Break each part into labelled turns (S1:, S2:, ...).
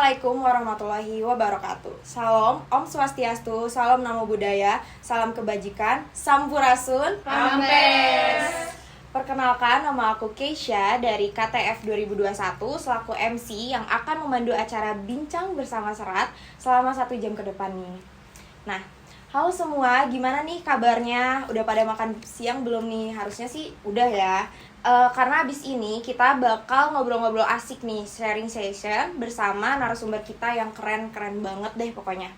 S1: Assalamualaikum warahmatullahi wabarakatuh. Salam, Om Swastiastu, salam namo buddhaya, salam kebajikan, sampurasun,
S2: Ampes.
S1: Perkenalkan, nama aku Keisha dari KTF 2021 selaku MC yang akan memandu acara Bincang Bersama Serat selama 1 jam ke depan nih. Nah, halo semua, gimana nih kabarnya? Udah pada makan siang belum nih? Harusnya sih udah ya. Karena abis ini kita bakal ngobrol-ngobrol asik nih, sharing session bersama narasumber kita yang keren-keren banget deh pokoknya.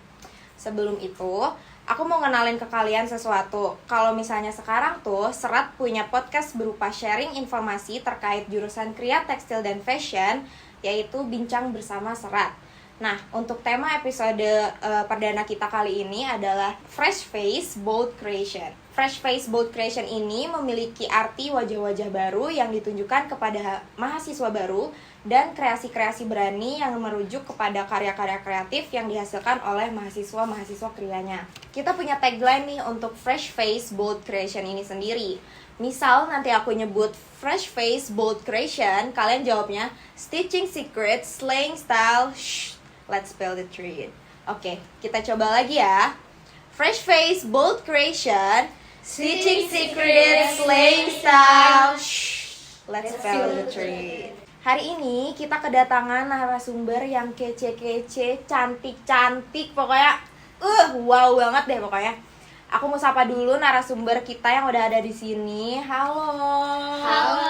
S1: Sebelum itu, aku mau ngenalin ke kalian sesuatu. Kalau misalnya sekarang tuh, Serat punya podcast berupa sharing informasi terkait jurusan Kria Tekstil dan Fashion, yaitu Bincang Bersama Serat. Nah, untuk tema episode perdana kita kali ini adalah Fresh Face Bold Creation. Fresh Face Bold Creation ini memiliki arti wajah-wajah baru yang ditunjukkan kepada mahasiswa baru dan kreasi-kreasi berani yang merujuk kepada karya-karya kreatif yang dihasilkan oleh mahasiswa-mahasiswa krianya. Kita punya tagline nih untuk Fresh Face Bold Creation ini sendiri. Misal nanti aku nyebut Fresh Face Bold Creation, kalian jawabnya Stitching Secret, Slaying Style, let's spill the truth. Oke, kita coba lagi ya. Fresh Face Bold Creation, Stitching Secret, Slaying Style, let's spill the truth. Hari ini kita kedatangan narasumber yang kece-kece, cantik-cantik, pokoknya wow banget deh pokoknya. Aku mau sapa dulu narasumber kita yang udah ada di sini. Halo.
S2: Halo.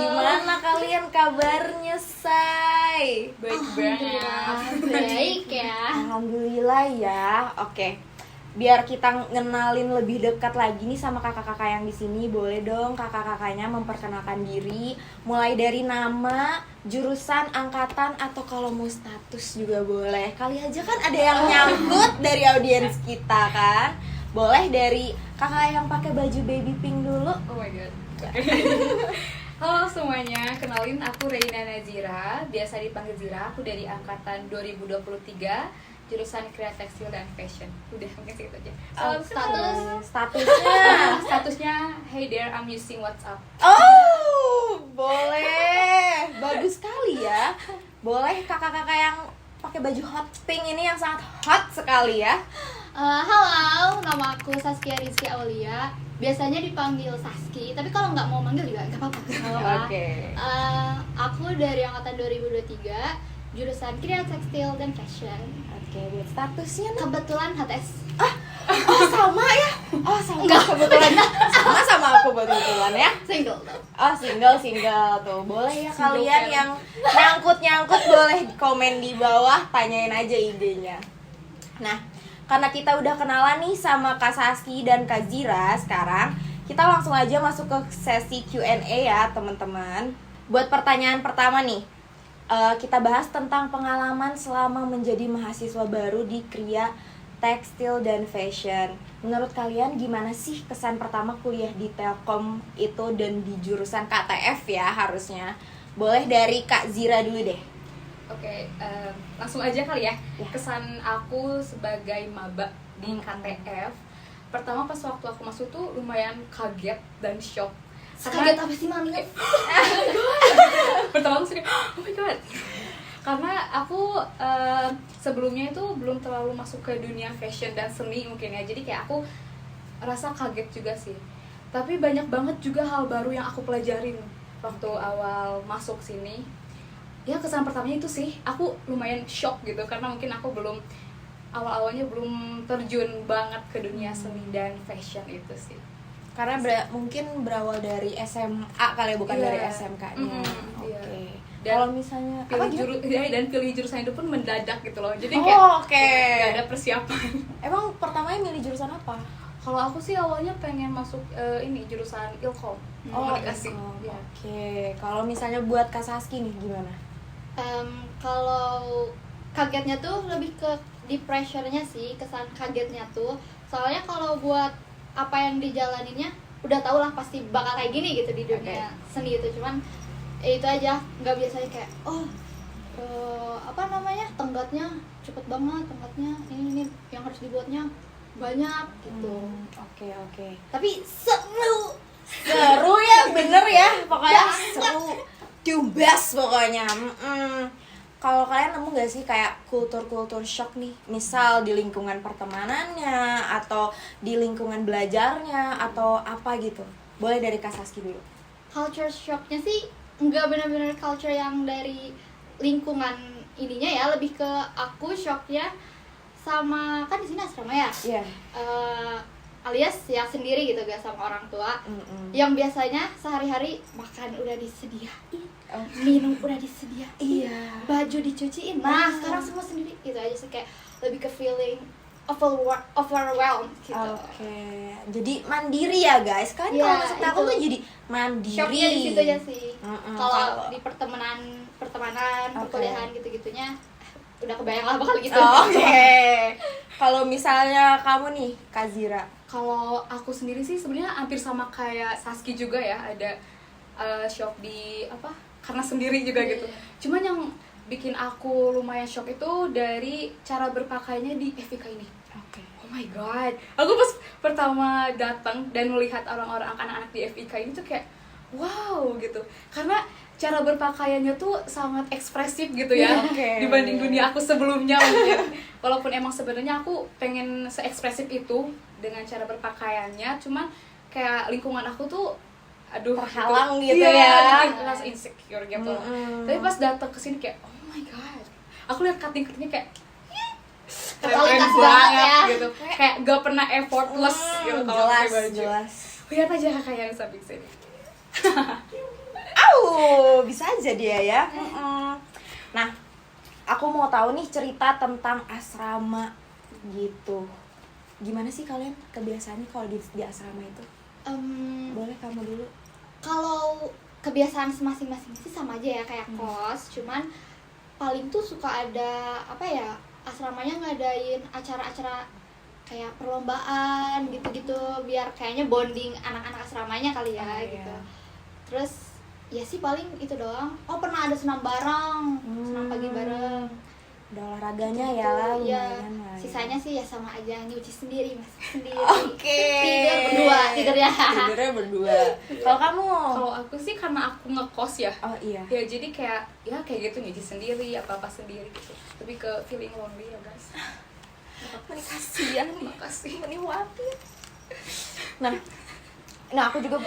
S1: Gimana kalian kabarnya, Say?
S2: Baik banget. Baik ya.
S1: Alhamdulillah ya. Oke. Biar kita ngenalin lebih dekat lagi nih sama kakak-kakak yang di sini, boleh dong kakak-kakaknya memperkenalkan diri, mulai dari nama, jurusan, angkatan, atau kalau mau status juga boleh. Kali aja kan ada yang nyangkut dari audiens kita kan. Boleh dari kakak yang pakai baju baby pink dulu.
S2: Oh my god. Halo semuanya, kenalin aku Reina Nazira, biasa dipanggil Zira. Aku dari angkatan 2023, jurusan Kria Tekstil dan Fashion. Udah, mungkin segitu aja. Statusnya hey there, I'm using WhatsApp.
S1: Oh, boleh. Bagus sekali ya. Boleh kakak-kakak yang pakai baju hot pink ini yang sangat hot sekali ya.
S3: Halo, nama aku Saskia Rizky Aulia. Biasanya dipanggil Saski, tapi kalau nggak mau manggil juga nggak apa-apa.
S1: Oke.
S3: Aku dari angkatan 2023, jurusan Kria Tekstil dan Fashion.
S1: Oke, buat statusnya nih.
S3: Kebetulan HTS.
S1: Oh, sama ya? Oh, sama. Enggak, kebetulan. Sama aku kebetulan ya.
S3: Single tuh.
S1: Oh, single tuh. Boleh ya
S2: Single
S1: kalian
S2: kan.
S1: yang nyangkut boleh komen di bawah, tanyain aja idenya. Nah, karena kita udah kenalan nih sama Kak Saski dan Kak Zira, sekarang kita langsung aja masuk ke sesi Q&A ya teman-teman. Buat pertanyaan pertama nih, kita bahas tentang pengalaman selama menjadi mahasiswa baru di Kria Tekstil dan Fashion. Menurut kalian gimana sih kesan pertama kuliah di Telkom itu dan di jurusan KTF ya harusnya? Boleh dari Kak Zira dulu deh.
S2: Oke, langsung aja kali ya.
S1: Ya.
S2: Kesan aku sebagai maba di KTF. Pertama pas waktu aku masuk tuh lumayan kaget dan shock.
S3: Kaget apa sih mami?
S2: Pertama aku kayak oh my god. Karena aku sebelumnya itu belum terlalu masuk ke dunia fashion dan seni mungkin ya. Jadi kayak aku rasa kaget juga sih. Tapi banyak banget juga hal baru yang aku pelajarin waktu awal masuk sini. Ya kesan pertamanya itu sih, aku lumayan shock gitu karena mungkin aku awal-awalnya belum terjun banget ke dunia seni dan fashion itu sih.
S1: Karena mungkin berawal dari SMA kali ya, bukan dari SMK-nya. Oke.
S2: Iya.
S1: Kalau misalnya
S2: pilih jurusan itu pun mendadak gitu loh. Jadi kayak gak ada persiapan.
S1: Emang pertamanya milih jurusan apa?
S2: Kalau aku sih awalnya pengen masuk jurusan Ilkom. Komunikasi.
S1: Oke.
S2: Ya.
S1: Kalau misalnya buat Kak Saski nih gimana?
S3: Kalau kagetnya tuh lebih ke di pressure-nya sih, kesan kagetnya tuh. Soalnya kalau buat apa yang dijalaninnya udah tau lah pasti bakal kayak gini gitu di dunia seni itu. Cuman itu aja, nggak biasanya kayak tenggatnya cepet banget, ini yang harus dibuatnya banyak gitu.
S1: Oke.
S3: Tapi seru
S1: Ya bener ya, pokoknya seru. Tumbas pokoknya. kalau kalian nemu gak sih kayak kultur-kultur shock nih, misal di lingkungan pertemanannya atau di lingkungan belajarnya atau apa gitu? Boleh dari Kak Saski dulu.
S3: Culture shocknya sih nggak benar-benar culture yang dari lingkungan ininya ya, lebih ke aku shocknya sama, kan di sini asrama ya.
S1: Iya.
S3: Alias ya sendiri gitu, gak sama orang tua. Yang biasanya sehari-hari makan udah disediain, minum udah disediain,
S1: Iya.
S3: baju dicuciin. Nah, sekarang semua sendiri gitu aja sih, kayak lebih ke feeling overwhelmed gitu.
S1: Oke. Jadi mandiri ya guys. Kan
S3: Iya,
S1: kalau masuk Telkom
S3: itu.
S1: tuh jadi mandiri.
S3: Shocknya di situ aja sih.
S1: Kalau-
S3: Kalau di pertemanan,
S1: Oke.
S3: perkuliahan gitu-gitunya udah kebayang lah bakal gitu.
S1: Oke. Kalau misalnya kamu nih, Kak Zira.
S2: Kalau aku sendiri sih sebenarnya hampir sama kayak Saski juga ya, ada shock di apa? Karena sendiri juga gitu. Cuman yang bikin aku lumayan shock itu dari cara berpakaiannya di FIK ini.
S1: Oke.
S2: Oh my god, aku pas pertama datang dan melihat orang-orang anak-anak di FIK ini tuh kayak wow gitu, karena cara berpakaiannya tuh sangat ekspresif gitu ya.
S1: Oke.
S2: Dibanding dunia aku sebelumnya mungkin. Walaupun emang sebenarnya aku pengen se-ekspresif itu dengan cara berpakaiannya, cuman kayak lingkungan aku tuh aduh
S1: Terhalang gitu
S2: iya,
S1: ya.
S2: bikin rasa insecure gitu. Tapi pas datang ke sini kayak oh my god, aku lihat cutting-cuttingnya kayak
S3: Kualitas
S2: keren
S3: banget ya.
S2: gitu, kayak gak pernah effortless gitu kalau pakai baju.
S1: jelas.
S2: Lihat aja kakak yang samping sini.
S1: Bisa aja dia ya. Nah, aku mau tahu nih cerita tentang asrama gitu. Gimana sih kalian kebiasaannya kalau di asrama itu? Boleh kamu dulu.
S3: Kalau kebiasaan masing-masing sih sama aja ya kayak kos, cuman paling tuh suka ada apa ya, asramanya ngadain acara-acara kayak perlombaan gitu-gitu, biar kayaknya bonding anak-anak asramanya kali ya gitu.
S1: Iya.
S3: Terus ya sih paling itu doang. Oh, pernah ada senam bareng, senam pagi bareng.
S1: Udah olahraganya ya
S3: Gitu,
S1: lah,
S3: iya.
S1: lumayan lah ya.
S3: Sisanya sih ya sama aja, nyuci sendiri, masak sendiri.
S1: Oke.
S3: Tidur berdua, tidurnya.
S1: Tidurnya berdua. Kalau kamu?
S2: Kalau aku sih karena aku ngekos ya.
S1: Oh iya.
S2: Ya jadi kayak gitu nyuci sendiri, apa-apa sendiri gitu. Lebih ke feeling lonely ya guys.
S1: Meni kasihan nih.
S2: Makasih.
S1: Meni khawatir. Nah aku juga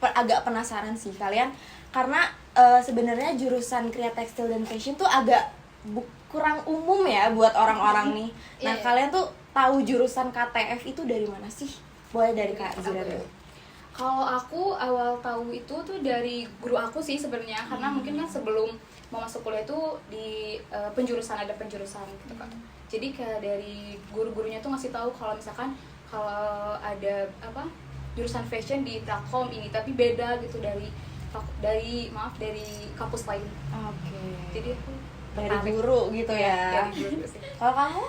S1: agak penasaran sih kalian, karena sebenarnya jurusan Kria Tekstil dan Fashion tuh agak kurang umum ya buat orang-orang nih. Nah
S3: Iya.
S1: kalian tuh tahu jurusan KTF itu dari mana sih? Boleh dari Kak Zira dulu.
S2: Kalau aku awal tahu itu tuh dari guru aku sih sebenarnya, karena mungkin kan sebelum mau masuk kuliah itu di penjurusan, ada penjurusan gitu kan. Jadi kayak dari guru-gurunya tuh ngasih tahu kalau misalkan kalau ada apa jurusan fashion di Telkom ini, tapi beda gitu dari kampus lain.
S1: Oke.
S2: Jadi aku
S1: Dari
S2: tertarik.
S1: guru gitu ya.
S2: Dari guru sih.
S1: Kalau kamu?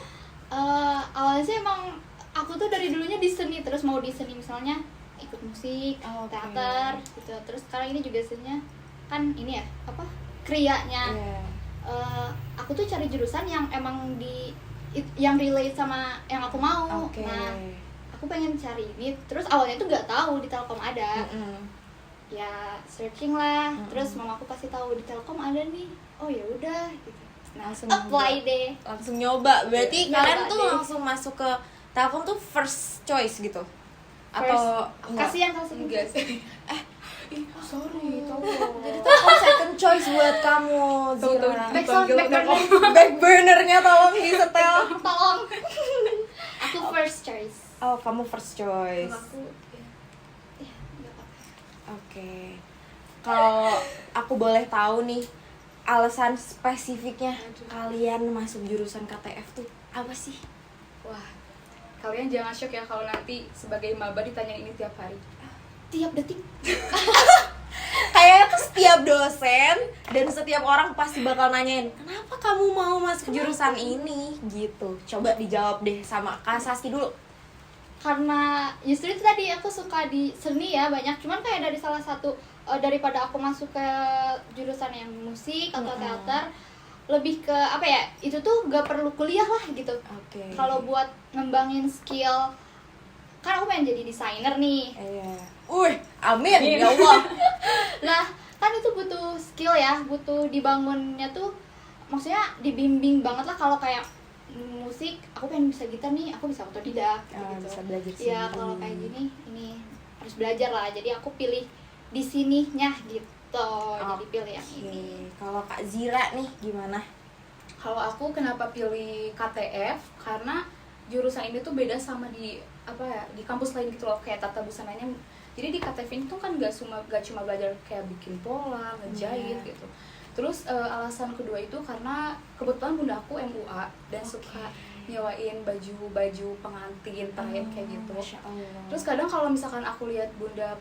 S3: Awalnya sih emang aku tuh dari dulunya di seni, terus mau di seni misalnya ikut musik,
S1: Oke.
S3: teater gitu. Terus sekarang ini juga seninya kan ini ya, apa? Krianya.
S1: Iya.
S3: Aku tuh cari jurusan yang emang yang relate sama yang aku mau.
S1: Oke.
S3: Nah, aku pengen cari ini. Terus awalnya tuh nggak tahu di Telkom ada. Ya searching lah. Terus mamaku kasih tahu di Telkom ada nih. Oh ya udah gitu. Nah,
S1: Langsung
S3: apply
S1: nyoba.
S3: deh.
S1: Langsung nyoba. Berarti
S3: Nyoba
S1: kalian tuh
S3: deh.
S1: langsung masuk ke Telkom tuh first choice gitu? Atau enggak?
S3: Kasihan kalau sebelum
S2: Enggak sih. Sorry, tolong.
S1: Jadi Telkom second choice buat kamu,
S2: Tahu-tahu
S1: Zira.
S3: Backsound,
S2: dipanggil
S3: backburner.
S1: Back burnernya tolong disetel.
S3: Tolong. Aku first choice.
S1: Oh, kamu first choice.
S2: Kalau aku
S3: Ya, nggak apa-apa.
S1: Oke. Kalau aku boleh tahu nih, alasan spesifiknya kalian masuk jurusan KTF tuh apa sih?
S2: wah, kalian jangan shock ya kalau nanti sebagai maba ditanyain ini tiap hari.
S3: Tiap detik.
S1: Kayaknya tuh setiap dosen dan setiap orang pasti bakal nanyain, kenapa kamu mau masuk jurusan ini? Gitu. Coba dijawab deh sama Kak Saski dulu.
S3: Karena justru itu tadi aku suka di seni ya banyak. Cuman kayak dari salah satu daripada aku masuk ke jurusan yang musik atau teater, lebih ke apa ya? Itu tuh gak perlu kuliah lah gitu.
S1: Oke.
S3: Kalau buat ngembangin skill, kan aku pengen jadi desainer nih.
S1: Iya. Amin ya Allah.
S3: Nah, kan itu butuh skill ya, butuh dibangunnya tuh maksudnya dibimbing banget lah. Kalau kayak musik aku pengen bisa gitar nih, aku bisa otodidak gitu.
S1: Bisa belajar
S3: Ya
S1: sendiri.
S3: kalau kayak gini ini harus belajar lah, jadi aku pilih di sininya gitu. Jadi pilih yang ini.
S1: Kalau Kak Zira nih gimana?
S2: Kalau aku kenapa pilih KTF, karena jurusan ini tuh beda sama di apa ya, di kampus lain gitu loh, kayak tata busananya. Jadi di KTF ini tuh kan gak cuma belajar kayak bikin pola, ngejahit gitu. Terus alasan kedua itu karena kebetulan bunda aku MUA dan suka nyewain baju pengantin, kayak gitu.
S1: Masya Allah.
S2: Terus kadang kalau misalkan aku lihat bunda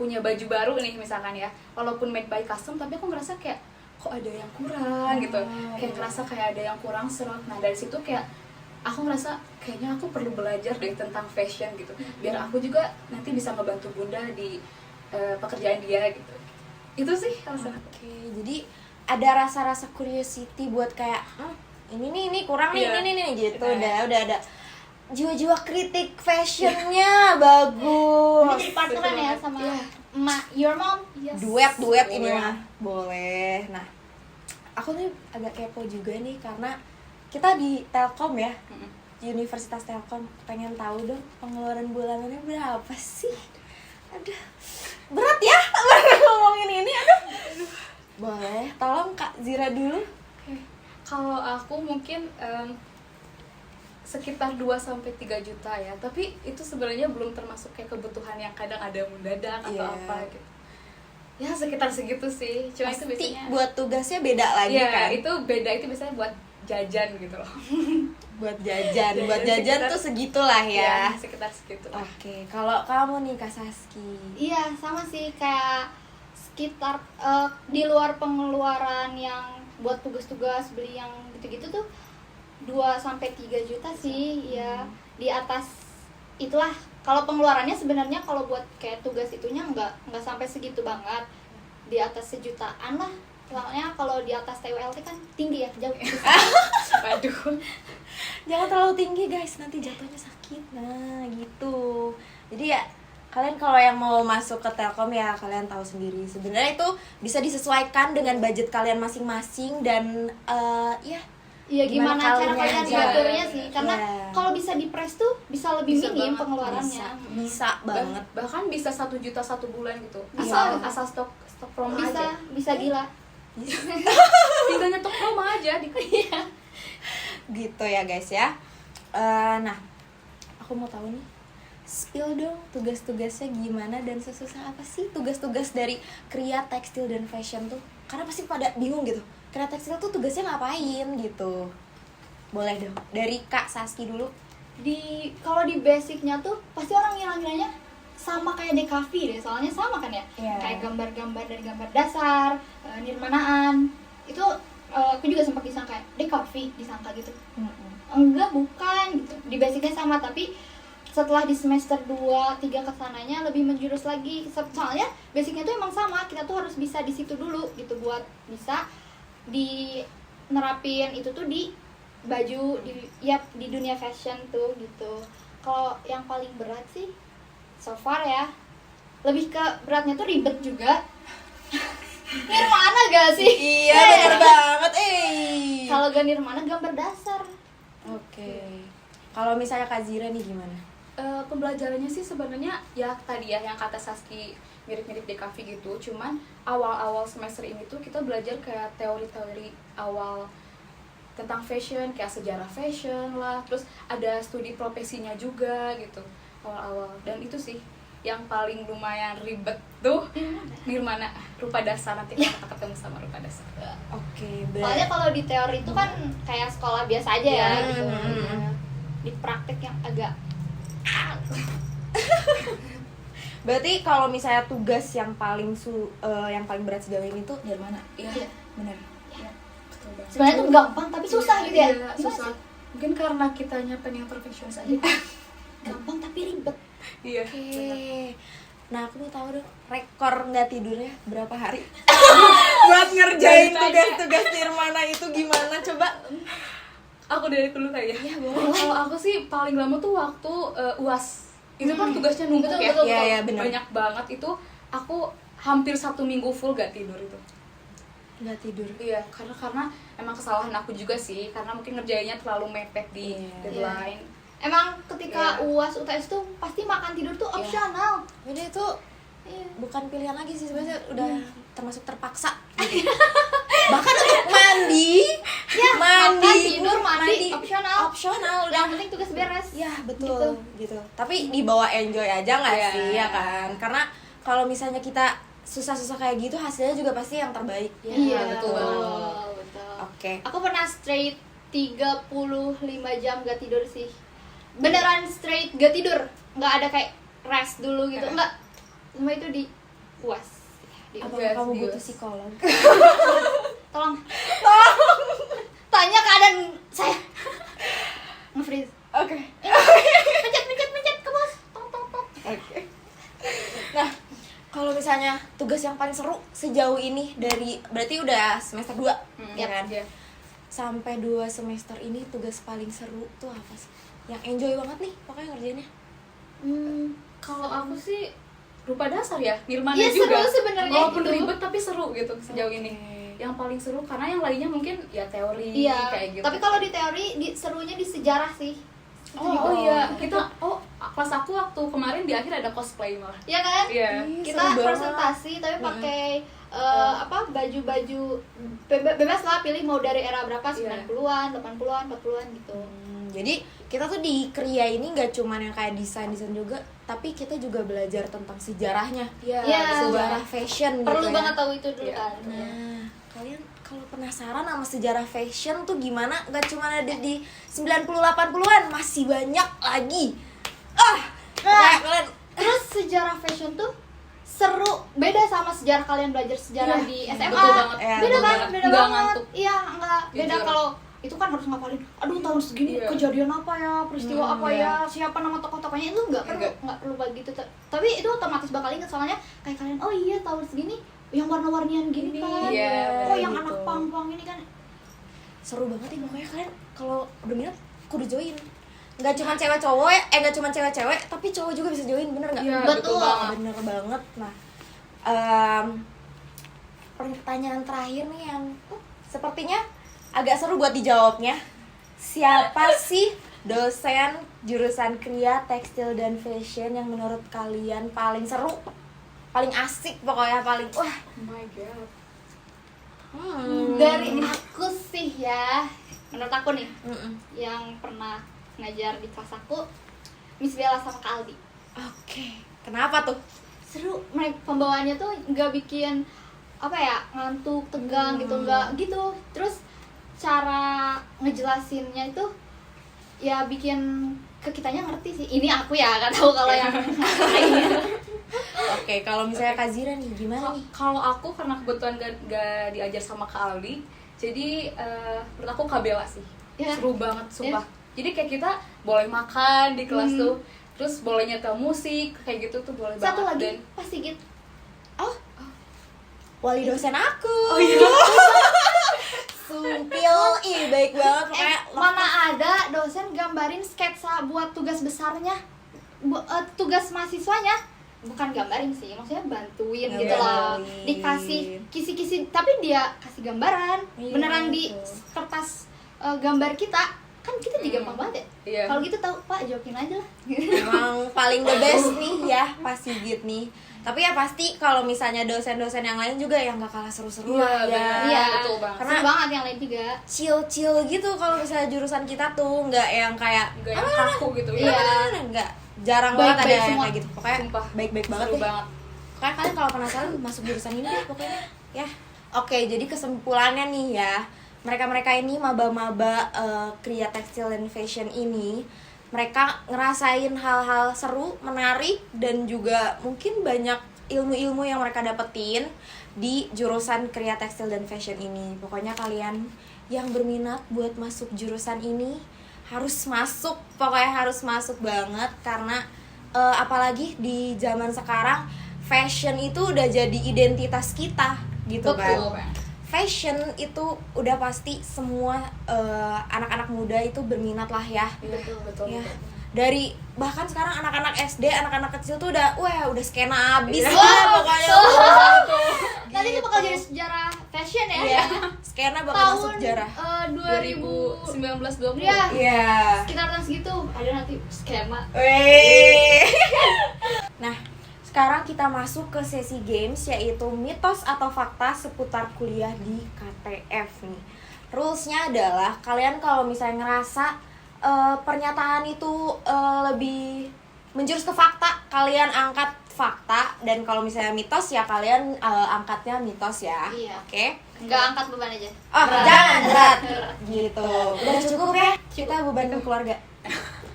S2: punya baju baru nih misalkan ya, walaupun made by custom, tapi aku ngerasa kayak kok ada yang kurang gitu, kayak ngerasa kayak ada yang kurang serat. Nah dari situ kayak aku ngerasa kayaknya aku perlu belajar deh tentang fashion gitu, biar aku juga nanti bisa ngebantu bunda di pekerjaan dia gitu. Itu sih alasan aku.
S1: Oke, jadi ada rasa-rasa curiosity buat kayak ini kurang nih,
S2: Iya.
S1: ini gitu. Udah ada jiwa-jiwa kritik fashionnya bagus.
S3: Ini jadi partneran ya sama your mom.
S2: Yes.
S1: Duet
S2: Boleh.
S1: ini mah boleh. Nah, aku nih agak kepo juga nih karena kita di Telkom ya, di Universitas Telkom, pengen tahu dong pengeluaran bulanannya berapa sih? Aduh, berat ya ngomongin ini. Aduh. Boleh, tolong Kak Zira dulu.
S2: Oke. Kalau aku mungkin sekitar 2-3 juta ya, tapi itu sebenarnya belum termasuk kayak kebutuhan yang kadang ada mendadak atau
S1: Iya.
S2: apa gitu. Ya sekitar segitu sih. Cuma itu
S1: Pasti
S2: biasanya
S1: buat tugasnya beda lagi
S2: ya,
S1: kan?
S2: itu beda, itu biasanya buat jajan gitu loh.
S1: Buat jajan,
S2: Jajan
S1: buat jajan
S2: sekitar-
S1: tuh segitulah ya.
S2: Sekitar segitu lah.
S1: Oke, kalau kamu nih Kak Saski.
S3: Iya, sama sih kayak sekitar di luar pengeluaran yang buat tugas-tugas beli yang gitu-gitu tuh 2-3 juta sih ya. Di atas itulah. Kalau pengeluarannya sebenarnya kalau buat kayak tugas itunya nggak sampai segitu banget. Di atas sejutaan lah. Soalnya kalau di atas TWLT kan tinggi ya, jauh.
S2: Waduh.
S1: Jangan terlalu tinggi guys, nanti jatuhnya sakit. Nah, gitu. Jadi ya kalian kalau yang mau masuk ke Telkom ya kalian tahu sendiri. Sebenarnya itu bisa disesuaikan dengan budget kalian masing-masing dan ya
S3: Iya, gimana cara
S1: kalinya
S3: kalian
S1: aja.
S3: ngaturnya sih? Karena
S1: Iya.
S3: kalau bisa di press tuh bisa lebih
S2: Bisa
S3: minim
S2: banget,
S3: pengeluarannya.
S1: bisa banget.
S2: Bahkan bisa 1 juta 1 bulan gitu.
S3: Bisa.
S2: Asal stok promo aja.
S3: Bisa gila.
S2: Tinggal nyetok promo aja di
S1: Gitu ya guys ya. Nah, aku mau tahu nih, spill dong tugas-tugasnya gimana dan sesusah apa sih tugas-tugas dari Kria Tekstil dan Fashion tuh? Karena pasti pada bingung gitu, Kria Tekstil tuh tugasnya ngapain gitu. Boleh dong, dari Kak Saski dulu.
S3: Kalau di basicnya tuh pasti orang ngiranya sama kayak DKV deh, soalnya sama kan ya.
S1: Iya.
S3: Kayak gambar-gambar dari gambar dasar, nirmanaan. Itu aku juga sempat disangka DKV, disangka gitu. Enggak, bukan gitu. Di basicnya sama, tapi setelah di semester 2-3 kesananya lebih menjurus lagi. Soalnya basicnya tuh emang sama, kita tuh harus bisa di situ dulu gitu buat bisa di nerapin itu tuh di baju di dunia fashion tuh gitu. Kalau yang paling berat sih so far ya, lebih ke beratnya tuh ribet juga. Nirmana gak sih?
S1: Iya, benar banget.
S3: Kalau gak nirmana gambar dasar.
S1: Oke. Kalau misalnya Kak Zira nih gimana?
S2: Pembelajarannya sih sebenarnya ya tadi ya yang kata Saski mirip-mirip DKV gitu. Cuman awal-awal semester ini tuh kita belajar kayak teori-teori awal tentang fashion, kayak sejarah fashion lah. Terus ada studi profesinya juga gitu awal-awal. Dan itu sih yang paling lumayan ribet tuh Nirmana, rupa dasar. Nanti kita ketemu sama rupa dasar.
S1: Oke,
S3: Soalnya kalau di teori itu kan kayak sekolah biasa aja ya
S2: Iya.
S3: gitu. Di praktek yang agak
S1: berarti kalau misalnya tugas yang paling berat sejauh ini tuh dari mana?
S2: Iya,
S1: Benar.
S2: betul banget.
S3: sebenarnya tuh gampang tapi susah gitu ya.
S2: Iya,
S3: Gimana
S2: susah.
S3: sih?
S2: Mungkin karena kitanya pengen perfeksionis aja.
S3: Gampang tapi ribet.
S2: Iya.
S1: Oke. Nah, aku mau tahu dong rekor nggak tidurnya berapa hari? Buat ngerjain
S2: Dari tanya.
S1: tugas-tugas Nirmana itu gimana coba?
S2: Aku dari dulu kali ya.
S1: Ya, boleh.
S2: Kalau aku sih paling lama tuh waktu UAS. Itu kan tugasnya numpuk
S3: Betul,
S2: ya.
S3: betul,
S1: Iya, iya, benar.
S2: Banyak banget itu. Aku hampir 1 minggu full gak tidur itu.
S1: nggak tidur.
S2: Iya, karena emang kesalahan aku juga sih, karena mungkin ngerjainnya terlalu mepet di deadline.
S3: Emang ketika UAS UTS tuh pasti makan tidur tuh opsional.
S1: Jadi itu bukan pilihan lagi sih sebenarnya, udah termasuk terpaksa. Bahkan untuk mandi,
S3: makan, tidur, mandi
S1: opsional udah.
S3: Yang penting tugas beres.
S1: Ya betul gitu. Tapi dibawa enjoy aja nggak sih ya kan? Karena kalau misalnya kita susah-susah kayak gitu, hasilnya juga pasti yang terbaik.
S3: Iya,
S2: betul.
S1: Oke.
S3: Aku pernah straight 35 jam gak tidur sih. Beneran straight gak tidur. Gak ada kayak rest dulu gitu. Enggak. Semua itu di UAS.
S1: Apa
S2: UAS,
S1: kamu
S2: di
S1: butuh
S2: UAS.
S1: psikolog?
S3: Tolong. Tanya keadaan saya. Nge-freeze.
S1: Oke.
S3: Mencet ke bos. Tong.
S1: Oke. Nah, kalau misalnya tugas yang paling seru sejauh ini dari berarti udah semester 2, ya kan?
S2: Iya.
S1: Sampai 2 semester ini tugas paling seru tuh apa sih? Yang enjoy banget nih pokoknya ngerjainnya.
S2: Kalau aku sih rupa dasar ya, Nirmana
S3: Iya,
S2: juga.
S3: seru sebenarnya
S2: Walaupun
S3: gitu.
S2: ribet tapi seru gitu sejauh ini. Yang paling seru karena yang lainnya mungkin ya teori
S3: Iya.
S2: kayak gitu.
S3: Tapi kalau di teori serunya di sejarah sih.
S2: Oh iya, kita kelas aku waktu kemarin di akhir ada cosplay malah.
S3: Iya kan?
S2: Iya.
S3: Kita
S1: Seru banget.
S3: presentasi tapi pakai baju-baju bebas lah, pilih mau dari era berapa, 90-an, 80-an, 40-an gitu.
S1: Jadi kita tuh di Kria ini nggak cuman yang kayak desain juga, tapi kita juga belajar tentang sejarahnya.
S2: Iya.
S3: Iya.
S1: Sejarah fashion
S3: Perlu
S1: gitu
S3: banget
S1: ya.
S3: tahu itu dulu
S2: Iya.
S3: kan.
S1: Nah, kalian kalau penasaran sama sejarah fashion tuh gimana? Nggak cuma ada di 90-80-an, masih banyak lagi. Kayak kalian
S3: Terus sejarah fashion tuh seru, beda sama sejarah kalian belajar sejarah
S2: Iya,
S3: di SMA.
S2: betul banget.
S1: Ya,
S3: Beda
S1: betul
S3: kan?
S2: banget.
S3: Beda
S2: Nggak
S3: banget.
S2: ngantuk.
S3: Iya, enggak. Beda
S2: Jujur.
S3: kalau itu kan harus ngapalin. Aduh, tahun segini
S2: Iya.
S3: kejadian apa ya, peristiwa apa ya, siapa nama tokoh-tokohnya, itu enggak perlu begitu. Tapi itu otomatis bakal inget, soalnya kayak kalian, oh iya tahun segini yang warna-warnian gini kan.
S2: Iya,
S3: Oh, yang
S1: gitu.
S3: anak pang-pang ini kan.
S1: seru banget ya, pokoknya kalian kalau berminat kudu join. Nggak cuma cewek cowok ya, nggak cuma cewek-cewek, tapi cowok juga bisa join, bener nggak?
S2: Iya,
S3: Betul.
S1: Bener banget. Nah, pertanyaan terakhir nih yang sepertinya agak seru buat dijawabnya. Siapa sih dosen jurusan Kria Tekstil dan Fashion yang menurut kalian paling seru, paling asik, pokoknya paling
S2: Oh my god.
S3: Dari aku sih ya, menurut aku nih,
S1: Mm-mm.
S3: yang pernah ngajar di kelas aku, Miss Bella sama Kak Aldi.
S1: Oke, kenapa tuh?
S3: Seru, mereka pembawaannya tuh nggak bikin apa ya, ngantuk, tegang gitu, nggak gitu. Terus cara ngejelasinnya itu ya bikin ke kitanya ngerti sih. Ini aku ya, nggak tahu kalau yang lainnya.
S1: Oke, kalau misalnya Kak Zira nih, gimana nih?
S2: Kalau aku karena kebetulan gak diajar sama Kak Aldi, jadi menurut aku Kak Bella sih.
S3: Ya.
S2: Seru banget, sumpah. Jadi kayak kita boleh makan di kelas tuh, terus boleh nyetel musik, kayak gitu tuh boleh
S3: Satu
S2: banget.
S3: lagi,
S2: Dan
S3: pas Sigit.
S1: Wali dosen aku.
S2: oh iya.
S1: Sumpil, baik banget pokoknya.
S3: Mana ada dosen gambarin sketsa buat tugas besarnya, tugas mahasiswanya. Bukan gambarin sih, maksudnya bantuin gitu loh.
S1: Bantuin.
S3: Dikasih kisi-kisi, tapi dia kasih gambaran.
S1: Iya,
S3: Beneran di
S1: betul.
S3: kertas gambar kita. Kan kita juga gampang banget ya.
S2: Iya.
S3: Kalau gitu tahu, Pak, jawabin aja lah.
S1: Emang paling the best nih ya, pas Sigit nih. Tapi ya pasti kalau misalnya dosen-dosen yang lain juga yang gak kalah seru-seru lah ya.
S2: benar.
S3: Iya,
S2: betul banget.
S3: Seru banget yang lain juga.
S1: Chill-chill gitu kalau misalnya jurusan kita tuh, nggak yang kayak
S2: Gak yang kaku gitu
S3: Iya.
S2: ya.
S1: nggak, jarang
S3: Baik-baik
S1: banget ada yang
S3: semua.
S1: kayak gitu. Pokoknya
S2: Sumpah.
S1: baik-baik banget
S2: Seru
S1: deh.
S2: banget.
S1: Pokoknya kalian kalau penasaran masuk jurusan ini deh pokoknya ya. Oke, jadi kesimpulannya nih ya, mereka-mereka ini maba-maba Kria Tekstil dan Fashion ini, mereka ngerasain hal-hal seru, menarik, dan juga mungkin banyak ilmu-ilmu yang mereka dapetin di jurusan Kria Tekstil dan Fashion ini. Pokoknya kalian yang berminat buat masuk jurusan ini harus masuk, pokoknya harus masuk banget. Karena apalagi di zaman sekarang fashion itu udah jadi identitas kita gitu kan.
S2: Betul banget.
S1: Fashion itu udah pasti semua anak-anak muda itu berminat lah ya.
S2: Betul, betul.
S1: Ya. Dari bahkan sekarang anak-anak SD, anak-anak kecil tuh udah skena abis
S2: Iya.
S1: lah pokoknya.
S3: Nah Nanti itu bakal jadi sejarah fashion ya.
S1: Iya, skena bakal masuk
S3: Tahun
S1: sejarah.
S2: 2019-20.
S3: Iya.
S1: Iya.
S3: Sekitar tahun segitu ada nanti skema.
S1: Weh. Nah, sekarang kita masuk ke sesi games, yaitu mitos atau fakta seputar kuliah di KTF nih. Rulesnya adalah kalian kalau misalnya ngerasa pernyataan itu lebih menjurus ke fakta, kalian angkat fakta, dan kalau misalnya mitos ya kalian angkatnya mitos ya.
S3: Iya.
S1: Oke.
S3: Enggak angkat beban aja.
S1: Oh, jangan berat. Gitu. Udah cukup ya? Kita bebankan keluarga.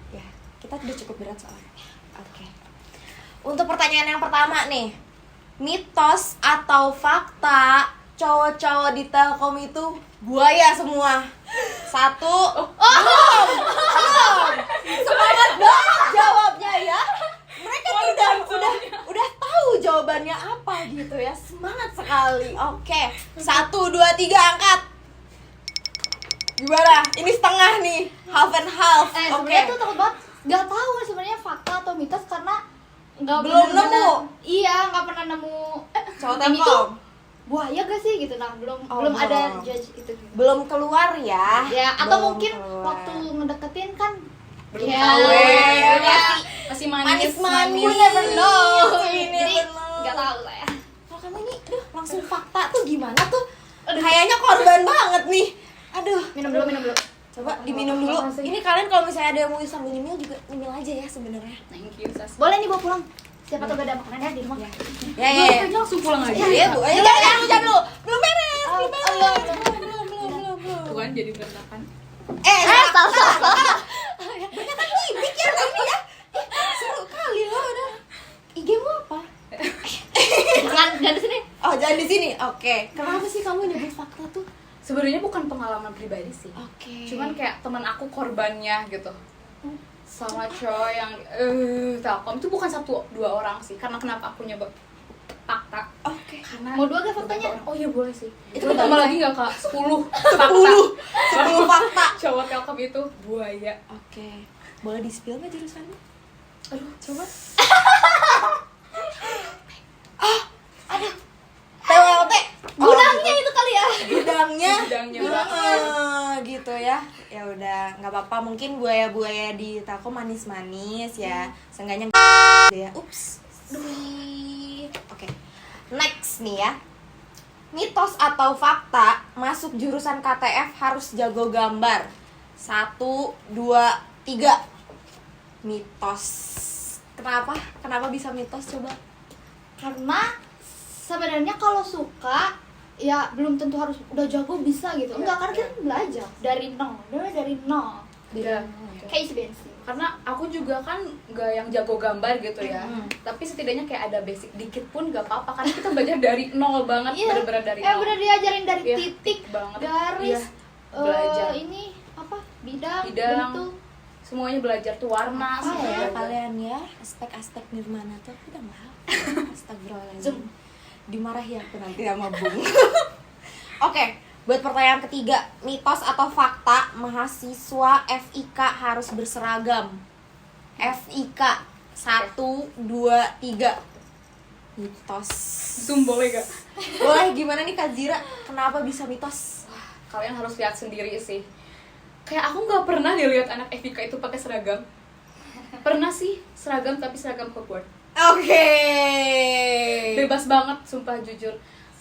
S1: Ya, kita udah cukup berat soalnya. Oke. Untuk pertanyaan yang pertama nih. Mitos atau fakta cowok-cowok di Telkom itu buaya semua? Satu. Belum. Semangat banget jawabnya ya. Mereka udah tahu jawabannya apa gitu ya. Semangat sekali. Oke. 1, 2, 3 angkat. Gimana? Ini setengah nih. Half and half. Oke.
S3: Sebenarnya tuh takut banget. Gak tahu sebenarnya fakta atau mitos karena nggak
S1: Belum
S3: bener-bener-
S1: nemu.
S3: Iya, nggak pernah nemu.
S1: Cowok
S3: ini tuh
S1: Telkom.
S3: buaya gak sih gitu. Nah, belum
S1: Oh,
S3: belum ada
S1: belum.
S3: judge itu.
S1: Belum keluar ya.
S3: Ya, atau
S1: Belum
S3: mungkin
S1: keluar.
S3: waktu ngedeketin kan
S2: Belum
S3: ya,
S2: tahu.
S3: ya,
S2: Masih manis.
S1: Manis-manis.
S3: we never know.
S1: Ini
S3: Jadi
S1: bener.
S3: nggak tahu lah ya.
S1: Kalau kamu ini langsung fakta tuh gimana tuh? Kayaknya korban banget nih. Aduh.
S3: Minum dulu.
S1: Coba diminum dulu. Ini kalian kalau misalnya ada yang mau sambil nyemil juga nyemil aja ya sebenarnya.
S2: Thank you, Sas.
S3: Boleh nih bawa pulang. Siapa tahu gak ada makanan ya di rumah.
S1: Ya.
S2: Belum
S1: Ya.
S2: aja langsung pulang aja.
S1: Iya, Bu. Jangan dulu. Belum beres.
S3: Oh,
S1: Belum.
S2: Tuh kan jadi berantakan.
S3: salah.
S1: Banyakan gimmick ya ini ya. Seru kali loh udah. IG-mu apa?
S3: Jangan di sini.
S1: Oh, jangan di sini. Oke. Kenapa sih kamu nyebut fakta tuh?
S2: Sebenarnya bukan pengalaman pribadi sih.
S1: Oke.
S2: Cuman kayak teman aku korbannya gitu. Sama cowok yang Telkom itu bukan 1-2 orang sih. Karena kenapa aku nyebut fakta?
S1: Oke.
S2: Karena
S3: Mau 2 gak faktanya?
S2: Oh iya boleh sih.
S1: Itu
S2: Itu
S1: betul.
S2: tambah lagi nggak kak? 10 fakta.
S1: 10 fakta.
S2: Cowok Telkom itu buaya.
S1: Oke. Boleh di-spill nggak jurusannya?
S2: Aduh, coba.
S1: TWLT.
S3: Gudangnya itu kali ya.
S1: Gudangnya.
S2: Gudangnya
S1: Gitu ya. Ya udah, nggak apa-apa. Mungkin buaya-buaya di Telkom manis-manis ya. Seenggaknya ya. Ups. Oke. Next nih ya. Mitos atau fakta masuk jurusan KTF harus jago gambar. 1, 2, 3. Mitos. Kenapa bisa mitos coba?
S3: Karena sebenarnya kalau suka ya belum tentu harus udah jago bisa gitu. Enggak, karena kita belajar dari nol. Dari nol.
S2: Iya.
S3: Kayak isi bensin.
S2: Karena aku juga kan nggak yang jago gambar gitu ya.
S1: Hmm.
S2: Tapi setidaknya kayak ada basic dikit pun nggak apa-apa. Karena kita belajar dari nol banget.
S3: Iya.
S2: Bener-bener dari nol.
S3: Bener diajarin dari
S2: Iya,
S3: titik,
S2: banget.
S3: garis,
S2: Iya, belajar.
S3: ini apa? Bidang,
S2: Bidang.
S3: bentuk.
S2: Semuanya belajar tuh warna.
S1: Apa
S2: semuanya
S1: ya
S2: belajar.
S1: kalian ya, aspek-aspek nirmana tuh aku udah nggak hafal. Astagfirullahaladzim.
S3: Zoom.
S1: Dimarahi aku nanti sama Bung. Oke, buat pertanyaan ketiga, mitos atau fakta mahasiswa FIK harus berseragam? FIK 1, 2, 3. Mitos.
S2: Zoom boleh gak?
S1: Boleh, gimana nih Kak Zira? Kenapa bisa mitos?
S2: Kalian harus lihat sendiri sih. Kayak aku nggak pernah nih lihat anak FIK itu pakai seragam. Pernah sih seragam tapi seragam Hogwarts.
S1: Oke.
S2: Bebas banget, sumpah jujur.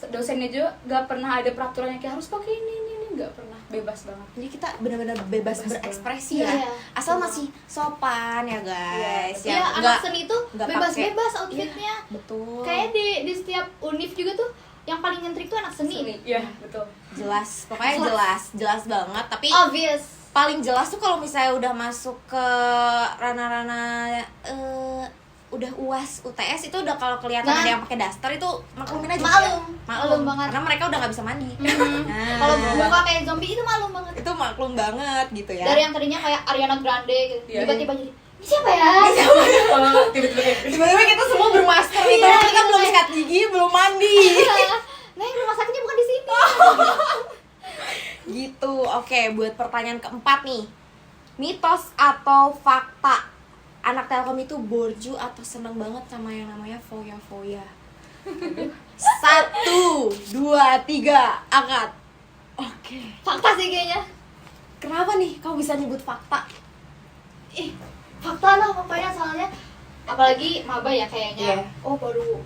S2: Dosennya juga nggak pernah ada peraturan yang kayak harus pakai ini nggak pernah, bebas banget.
S1: Jadi kita benar-benar bebas
S2: Bebas
S1: berekspresi ya.
S3: Iya.
S1: Asal masih sopan ya guys.
S3: Ya,
S1: Yang
S3: anak
S1: enggak
S3: seni itu
S1: nggak
S3: bebas-bebas
S1: pakai-
S3: outfitnya.
S1: betul.
S3: Kayak di setiap univ juga tuh yang paling nyentrik tuh anak seni.
S2: Iya betul.
S1: Jelas, pokoknya jelas banget. Tapi
S3: Obvious.
S1: paling jelas tuh kalau misalnya udah masuk ke ranah-ranah udah UAS UTS itu udah kalau kelihatan
S3: Nah.
S1: ada yang pakai daster itu maklumin aja.
S3: Maklum banget.
S1: Karena mereka udah nggak bisa mandi. Nah,
S3: Kalau muka kayak zombie itu malu banget.
S1: itu maklum banget gitu ya.
S3: Dari yang tadinya kayak Ariana Grande gitu,
S2: Iya.
S3: tiba-tiba jadi ini siapa ya?
S2: Oh, tiba-tiba kayak
S1: Tiba-tiba kita semua bermasker itu
S3: Iya,
S1: kita
S3: gitu
S1: belum
S3: ya.
S1: sikat gigi, belum mandi.
S3: Nah, yang rumah sakitnya bukan di sini.
S1: Gitu. Oke, buat pertanyaan keempat nih. Mitos atau fakta? Anak Telkom itu borju atau seneng banget sama yang namanya foya-foya? 1, 2, 3, angkat. Oke.
S3: Fakta sih kayaknya.
S1: Kenapa nih kau bisa nyebut fakta?
S3: Fakta lah pokoknya, soalnya apalagi maba ya kayaknya.
S1: Iya.
S3: Oh baru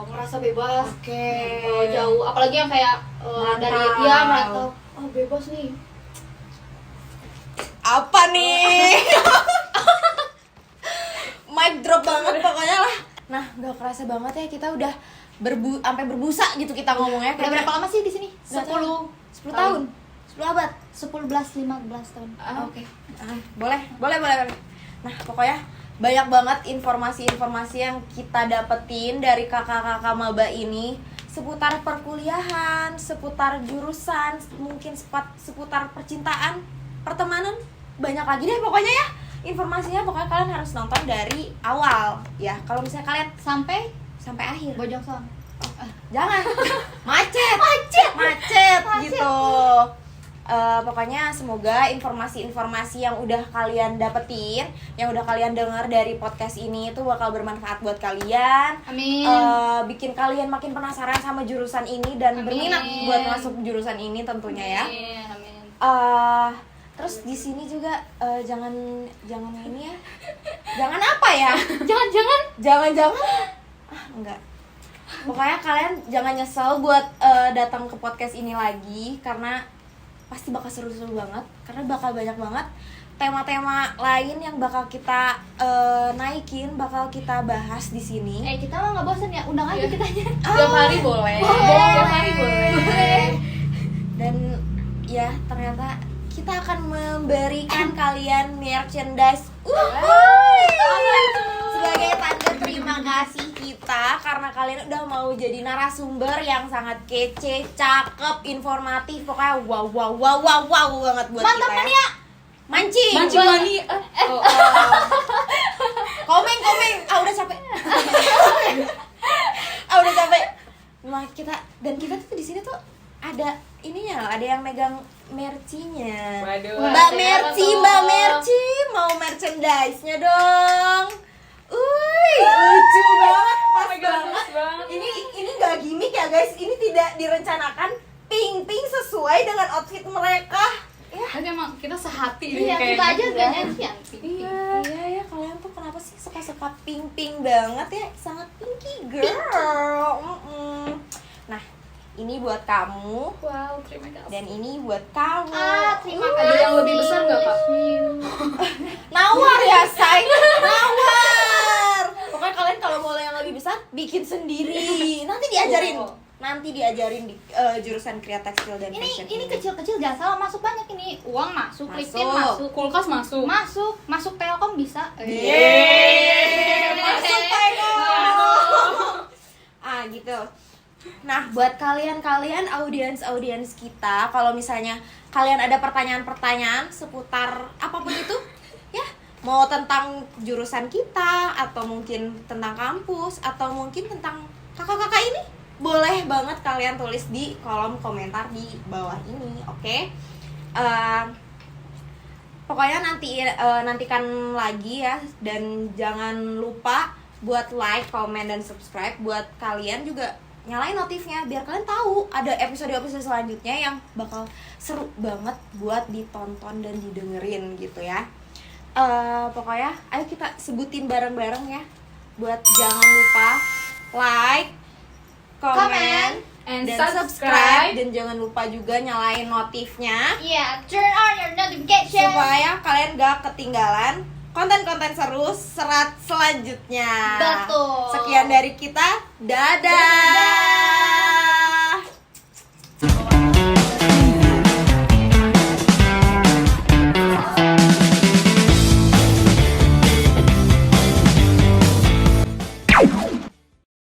S3: ngerasa bebas.
S1: Oke.
S3: Jauh, apalagi yang kayak dari
S1: Merantau.
S3: dia merantau. Oh bebas nih.
S1: Apa nih? Mic drop banget pokoknya lah. Nah, gak kerasa banget ya kita udah sampai berbusa gitu kita ngomongnya.
S3: Udah berapa lama sih di sini?
S1: 10 tahun. 10 abad.
S3: 10, 15 tahun.
S1: Oke. Boleh. Nah, pokoknya banyak banget informasi-informasi yang kita dapetin dari kakak-kakak maba ini seputar perkuliahan, seputar jurusan, mungkin seputar percintaan, pertemanan, banyak lagi deh pokoknya ya. Informasinya pokoknya kalian harus nonton dari awal ya. Kalau misalnya kalian sampai akhir.
S3: Bojong Soang.
S1: Jangan. Macet gitu. Pokoknya semoga informasi-informasi yang udah kalian dapetin, yang udah kalian dengar dari podcast ini itu bakal bermanfaat buat kalian.
S3: Amin.
S1: Bikin kalian makin penasaran sama jurusan ini dan
S3: Amin.
S1: berminat buat masuk jurusan ini tentunya ya.
S3: Amin.
S1: Terus di sini juga jangan ini ya. Jangan apa ya? Jangan enggak. Pokoknya kalian jangan nyesel buat datang ke podcast ini lagi karena pasti bakal seru-seru banget, karena bakal banyak banget tema-tema lain yang bakal kita naikin, bakal kita bahas di sini.
S3: Kita mah nggak bosan ya, undang aja kitanya.
S2: Tiap hari boleh.
S1: Tiap
S2: hari boleh.
S1: Dan ya ternyata kita akan memberikan kalian merchandise. Sebagai tanda terima kasih kita karena kalian udah mau jadi narasumber yang sangat kece, cakep, informatif, pokoknya wow banget buat
S3: Mantap
S1: kita
S3: ya.
S1: Mancing
S2: Mani.
S1: Komen. Udah capek. Udah capek. Nah, kita tuh di sini tuh ada ininya, ada yang megang mercinya.
S2: Waduh.
S1: Mbak
S3: siapa
S1: Merci
S3: tuh?
S1: mau merchandise-nya dong. Lucu banget, pas banget. Ini nggak gimmick ya guys, ini tidak direncanakan. Pink sesuai dengan outfit mereka. Ya.
S2: Kan emang kita sehati
S3: Iya,
S2: kayak
S3: kita aja
S2: gitu.
S3: nyanyian.
S1: Iya ya, kalian tuh kenapa sih suka pink banget ya, sangat pinky girl. Nah, ini buat kamu
S2: Wow, terima kasih.
S1: dan ini buat kamu.
S3: Terima
S2: Ada
S3: kasih.
S2: yang lebih besar nggak, Pak?
S1: Nawar ya, say. Nawar. Pokoknya kalian kalau mau yang lebih besar bikin sendiri. Nanti diajarin di jurusan Kria Tekstil dan Fashion.
S3: Ini kecil-kecil jangan salah, masuk banyak ini. Uang masuk, lipstick
S1: Masuk.
S3: masuk,
S2: Kulkas masuk.
S3: masuk Telkom bisa.
S1: Masuk gitu. Nah, buat kalian audiens kita, kalau misalnya kalian ada pertanyaan-pertanyaan seputar apapun itu, ya, mau tentang jurusan kita atau mungkin tentang kampus atau mungkin tentang kakak-kakak ini, boleh banget kalian tulis di kolom komentar di bawah ini, oke? Pokoknya nantikan lagi ya, dan jangan lupa buat like, comment, dan subscribe. Buat kalian juga nyalain notifnya biar kalian tahu ada episode-episode selanjutnya yang bakal seru banget buat ditonton dan didengerin gitu ya. Pokoknya ayo kita sebutin bareng-bareng ya. Buat jangan lupa like, comment,
S2: and
S1: dan
S2: subscribe.
S1: dan jangan lupa juga nyalain notifnya
S3: Iya, turn on your notification.
S1: supaya kalian gak ketinggalan konten-konten seru serat selanjutnya.
S3: Betul.
S1: Sekian dari kita, dadah.